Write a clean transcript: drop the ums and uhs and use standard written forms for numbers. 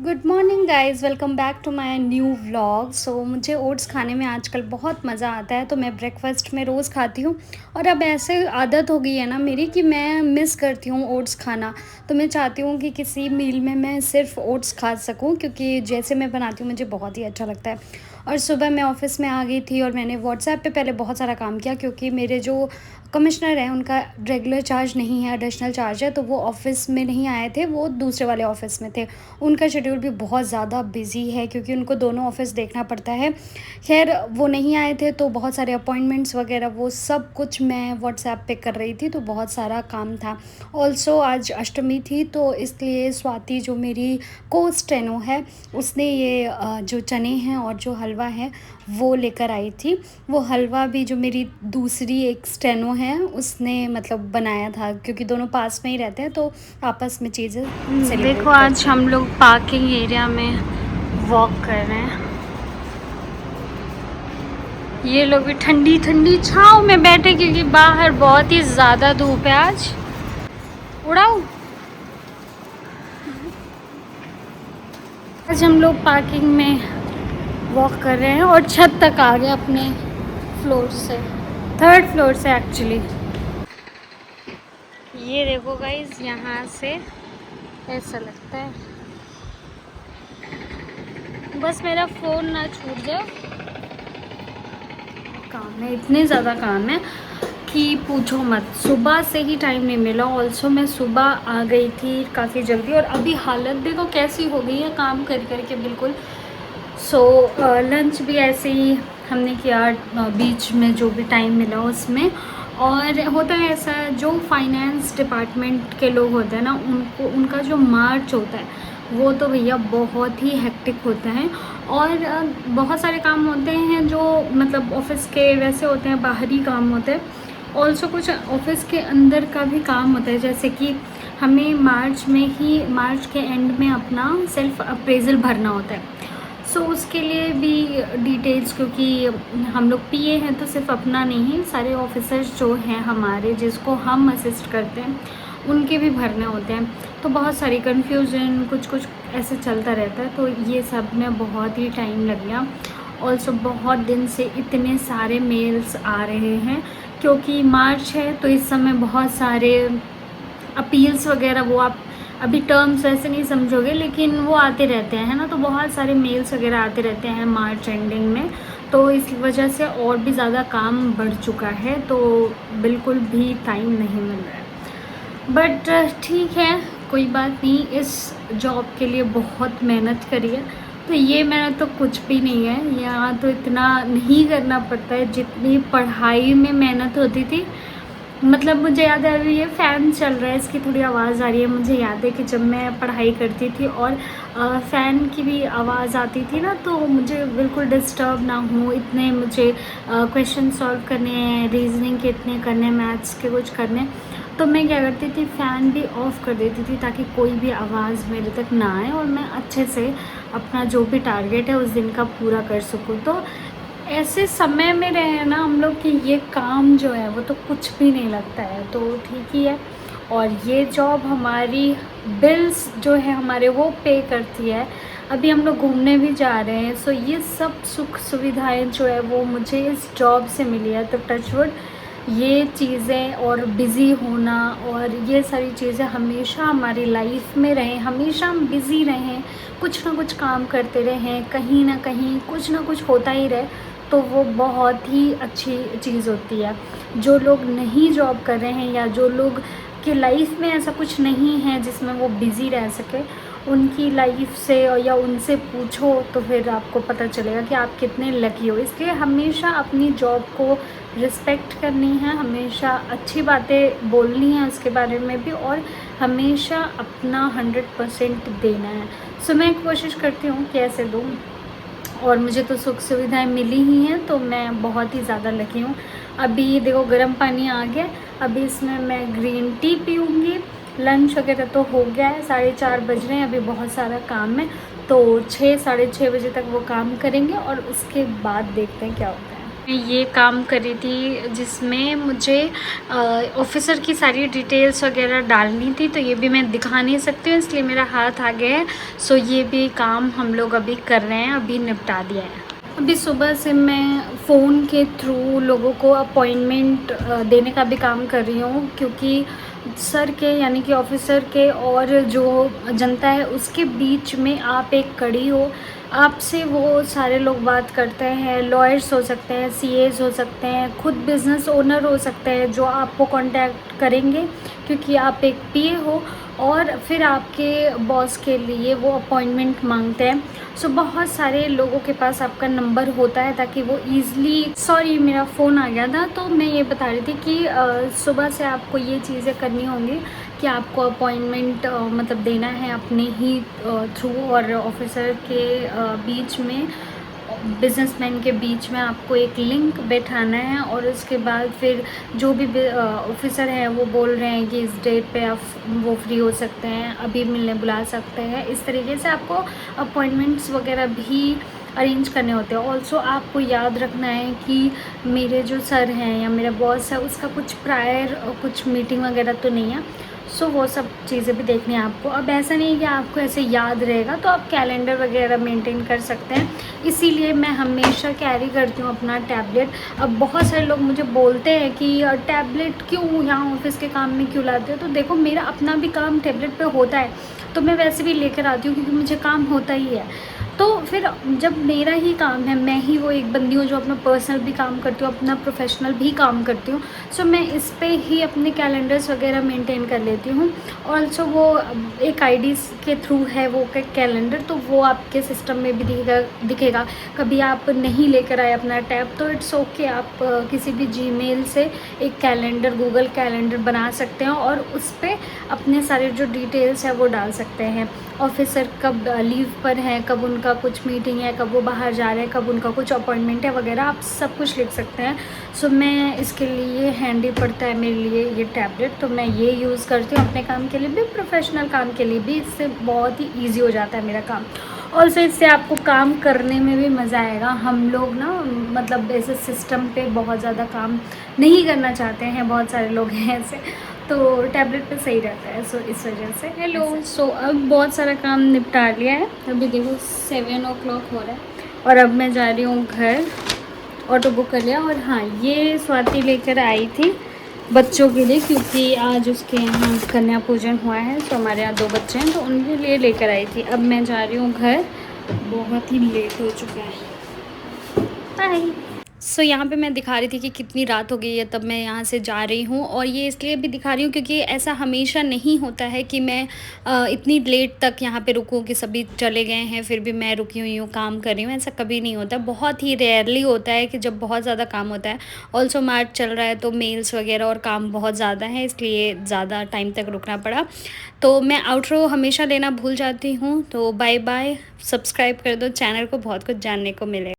Good morning guys, welcome back to my new vlog. मुझे oats खाने में आजकल बहुत मज़ा आता है, तो मैं ब्रेकफास्ट में रोज़ खाती हूँ। और अब ऐसे आदत हो गई है ना मेरी कि मैं मिस करती हूँ ओट्स खाना। तो मैं चाहती हूँ कि किसी मील में मैं सिर्फ ओट्स खा सकूँ, क्योंकि जैसे मैं बनाती हूँ मुझे बहुत ही अच्छा लगता है। और सुबह मैं ऑफ़िस में आ गई थी और मैंने व्हाट्सएप पे पहले बहुत सारा काम किया, क्योंकि मेरे जो कमिश्नर हैं उनका रेगुलर चार्ज नहीं है, एडिशनल चार्ज है, तो वो ऑफ़िस में नहीं आए थे, वो दूसरे वाले ऑफ़िस में थे। उनका शेड्यूल भी बहुत ज़्यादा बिज़ी है, क्योंकि उनको दोनों ऑफ़िस देखना पड़ता है। ख़ैर वो नहीं आए थे, तो बहुत सारे अपॉइंटमेंट्स वग़ैरह वो सब कुछ मैं व्हाट्सएप पे कर रही थी, तो बहुत सारा काम था। ऑल्सो आज अष्टमी थी, तो इसलिए स्वाति जो मेरी को-स्टेनो है, उसने ये जो चने हैं और जो हलवा है वो लेकर आई थी। वो हलवा भी जो मेरी दूसरी एक स्टेनो है उसने मतलब बनाया था, क्योंकि दोनों पास में ही रहते हैं, तो आपस में चीज़ें सेलिब्रेट देखो करते आज हम लोग पार्किंग एरिया में वॉक कर रहे हैं। ये लोग भी ठंडी ठंडी छाँव में बैठे, क्योंकि बाहर बहुत ही ज़्यादा धूप है आज। उड़ाओ। आज हम लोग पार्किंग में वॉक कर रहे हैं और छत तक आ गए अपने फ्लोर से, थर्ड फ्लोर से एक्चुअली। ये देखो गाइस, यहाँ से ऐसा लगता है, बस मेरा फ़ोन ना छूट जाए। काम है, इतने ज़्यादा काम है कि पूछो मत। सुबह से ही टाइम नहीं मिला। ऑल्सो मैं सुबह आ गई थी काफ़ी जल्दी, और अभी हालत देखो कैसी हो गई है काम कर कर के बिल्कुल। लंच भी ऐसे ही हमने किया बीच में जो भी टाइम मिला उसमें। और होता है ऐसा, जो फाइनेंस डिपार्टमेंट के लोग होते हैं ना, उनको उनका जो मार्च होता है वो तो भैया बहुत ही हेक्टिक होता है। और बहुत सारे काम होते हैं जो मतलब ऑफ़िस के वैसे होते हैं, बाहरी काम होते हैं। ऑल्सो कुछ ऑफ़िस के अंदर का भी काम होता है, जैसे कि हमें मार्च के एंड में अपना सेल्फ अप्रेज़ल भरना होता है। उसके लिए भी डिटेल्स, क्योंकि हम लोग पीए हैं तो सिर्फ अपना नहीं, सारे ऑफिसर्स जो हैं हमारे, जिसको हम असिस्ट करते हैं, उनके भी भरने होते हैं। तो बहुत सारी कन्फ्यूज़न कुछ कुछ ऐसे चलता रहता है, तो ये सब में बहुत ही टाइम लग गया। ऑल्सो बहुत दिन से इतने सारे मेल्स आ रहे हैं, क्योंकि मार्च है तो इस समय बहुत सारे अपील्स वगैरह, वो आप अभी टर्म्स वैसे नहीं समझोगे, लेकिन वो आते रहते हैं, है ना। तो बहुत सारे मेल्स वगैरह आते रहते हैं मार्च एंडिंग में, तो इस वजह से और भी ज़्यादा काम बढ़ चुका है, तो बिल्कुल भी टाइम नहीं मिल रहा है। बट ठीक है, कोई बात नहीं। इस जॉब के लिए बहुत मेहनत करी है, तो ये मेहनत तो कुछ भी नहीं है। यहाँ तो इतना नहीं करना पड़ता है जितनी पढ़ाई में मेहनत होती थी। मतलब मुझे याद है, अभी ये फ़ैन चल रहा है, इसकी थोड़ी आवाज़ आ रही है। मुझे याद है कि जब मैं पढ़ाई करती थी और फ़ैन की भी आवाज़ आती थी ना, तो मुझे बिल्कुल डिस्टर्ब ना हो, इतने मुझे क्वेश्चन सॉल्व करने हैं, रीजनिंग के इतने करने, मैथ्स के कुछ करने, तो मैं क्या करती थी, फ़ैन भी ऑफ़ कर देती थी, ताकि कोई भी आवाज़ मेरे तक ना आए और मैं अच्छे से अपना जो भी टारगेट है उस दिन का पूरा कर सकूँ। तो ऐसे समय में रहे ना हम लोग कि ये काम जो है वो तो कुछ भी नहीं लगता है, तो ठीक ही है। और ये जॉब हमारी बिल्स जो है हमारे वो पे करती है। अभी हम लोग घूमने भी जा रहे हैं, सो ये सब सुख सुविधाएं जो है वो मुझे इस जॉब से मिली है। तो टचवुड, ये चीज़ें और बिज़ी होना और ये सारी चीज़ें हमेशा हमारी लाइफ में रहें, हमेशा हम बिज़ी रहें, कुछ ना कुछ काम करते रहें, कहीं ना कहीं कुछ ना कुछ होता ही रहे, तो वो बहुत ही अच्छी चीज़ होती है। जो लोग नहीं जॉब कर रहे हैं, या जो लोग की लाइफ में ऐसा कुछ नहीं है जिसमें वो बिज़ी रह सके, उनकी लाइफ से या उनसे पूछो तो फिर आपको पता चलेगा कि आप कितने लकी हो। इसलिए हमेशा अपनी जॉब को रिस्पेक्ट करनी है, हमेशा अच्छी बातें बोलनी है उसके बारे में भी, और हमेशा अपना 100% देना है। मैं कोशिश करती हूँ कि ऐसे दूँ, और मुझे तो सुख सुविधाएं मिली ही हैं, तो मैं बहुत ही ज़्यादा लकी हूँ। अभी देखो गर्म पानी आ गया, अभी इसमें मैं ग्रीन टी पीऊँगी। लंच वगैरह तो हो गया है, 4:30 बज रहे हैं, अभी बहुत सारा काम है, तो 6 साढ़े 6 बजे तक वो काम करेंगे और उसके बाद देखते हैं क्या होता है। मैं ये काम करी थी जिसमें मुझे ऑफ़िसर की सारी डिटेल्स वगैरह डालनी थी, तो ये भी मैं दिखा नहीं सकती हूँ इसलिए मेरा हाथ आ गया है। सो ये भी काम हम लोग अभी कर रहे हैं, अभी निपटा दिया है। अभी सुबह से मैं फ़ोन के थ्रू लोगों को अपॉइंटमेंट देने का भी काम कर रही हूँ, क्योंकि सर के यानी कि ऑफ़िसर के और जो जनता है उसके बीच में आप एक कड़ी हो। आपसे वो सारे लोग बात करते हैं, लॉयर्स हो सकते हैं, सीएज़ हो सकते हैं, खुद बिज़नेस ओनर हो सकते हैं जो आपको कांटेक्ट करेंगे क्योंकि आप एक पीए हो, और फिर आपके बॉस के लिए वो अपॉइंटमेंट मांगते हैं। सो बहुत सारे लोगों के पास आपका नंबर होता है ताकि वो ईज़िली, सॉरी मेरा फ़ोन आ गया था, तो मैं ये बता रही थी कि सुबह से आपको ये चीज़ें करनी होंगी कि आपको अपॉइंटमेंट मतलब देना है अपने ही थ्रू, और ऑफिसर के बीच में, बिजनेसमैन के बीच में आपको एक लिंक बैठाना है, और उसके बाद फिर जो भी ऑफिसर हैं वो बोल रहे हैं कि इस डेट पे आप वो फ्री हो सकते हैं, अभी मिलने बुला सकते हैं, इस तरीके से आपको अपॉइंटमेंट्स वगैरह भी अरेंज करने होते हैं। ऑल्सो आपको याद रखना है कि मेरे जो सर हैं या मेरा बॉस है उसका कुछ प्रायर कुछ मीटिंग वगैरह तो नहीं है। सो वो सब चीज़ें भी देखनी है आपको। अब ऐसा नहीं है कि आपको ऐसे याद रहेगा, तो आप कैलेंडर वगैरह मेंटेन कर सकते हैं, इसीलिए मैं हमेशा कैरी करती हूँ अपना टैबलेट। अब बहुत सारे लोग मुझे बोलते हैं कि टैबलेट क्यों यहाँ ऑफिस के काम में क्यों लाते हो, तो देखो मेरा अपना भी काम टैबलेट पे होता है, तो मैं वैसे भी लेकर आती हूँ क्योंकि मुझे काम होता ही है। तो फिर जब मेरा ही काम है, मैं ही वो एक बंदी हूँ जो अपना पर्सनल भी काम करती हूँ, अपना प्रोफेशनल भी काम करती हूँ, सो मैं इस पे ही अपने कैलेंडर्स वगैरह मेंटेन कर लेती हूँ। ऑल्सो वो एक आईडी के थ्रू है वो कैलेंडर, तो वो आपके सिस्टम में भी दिखेगा। कभी आप नहीं लेकर आए अपना टैब तो इट्स ओके, आप किसी भी जीमेल से एक कैलेंडर, गूगल कैलेंडर बना सकते हैं और उस पर अपने सारे जो डिटेल्स है वो डाल सकते हैं। ऑफिसर कब लीव पर हैं, कब उनका कुछ मीटिंग है, कब वो बाहर जा रहे हैं, कब उनका कुछ अपॉइंटमेंट है वगैरह, आप सब कुछ लिख सकते हैं। सो मैं इसके लिए हैंडी पड़ता है मेरे लिए ये टैबलेट, तो मैं ये यूज़ करती हूँ अपने काम के लिए भी, प्रोफेशनल काम के लिए भी। इससे बहुत ही ईजी हो जाता है मेरा काम। ऑल्सो इससे आपको काम करने में भी मज़ा आएगा। हम लोग ना मतलब ऐसे सिस्टम पे बहुत ज़्यादा काम नहीं करना चाहते हैं, बहुत सारे लोग हैं ऐसे, तो टैबलेट पे सही रहता है। सो इस वजह से हेलो। सो अब बहुत सारा काम निपटा लिया है, अभी देखो 7 o'clock हो रहा है, और अब मैं जा रही हूँ घर। ऑटो बुक कर लिया, और हाँ ये स्वाति लेकर आई थी बच्चों के लिए, क्योंकि आज उसके यहाँ कन्या पूजन हुआ है, तो हमारे यहाँ 2 बच्चे हैं तो उनके लिए लेकर आई थी। अब मैं जा रही हूँ घर, बहुत ही लेट हो चुका है। बाय। सो यहाँ पे मैं दिखा रही थी कि कितनी रात हो गई है, तब मैं यहाँ से जा रही हूँ, और ये इसलिए भी दिखा रही हूँ क्योंकि ऐसा हमेशा नहीं होता है कि मैं इतनी लेट तक यहाँ पे रुकूँ कि सभी चले गए हैं फिर भी मैं रुकी हुई हूँ काम कर रही हूँ, ऐसा कभी नहीं होता। बहुत ही रेयरली होता है कि जब बहुत ज़्यादा काम होता है। ऑल्सो मार्च चल रहा है तो मेल्स वगैरह और काम बहुत ज़्यादा है, इसलिए ज़्यादा टाइम तक रुकना पड़ा। तो मैं आउटरो हमेशा लेना भूल जाती हूँ, तो बाय बाय, सब्सक्राइब कर दो चैनल को, बहुत कुछ जानने को मिलेगा।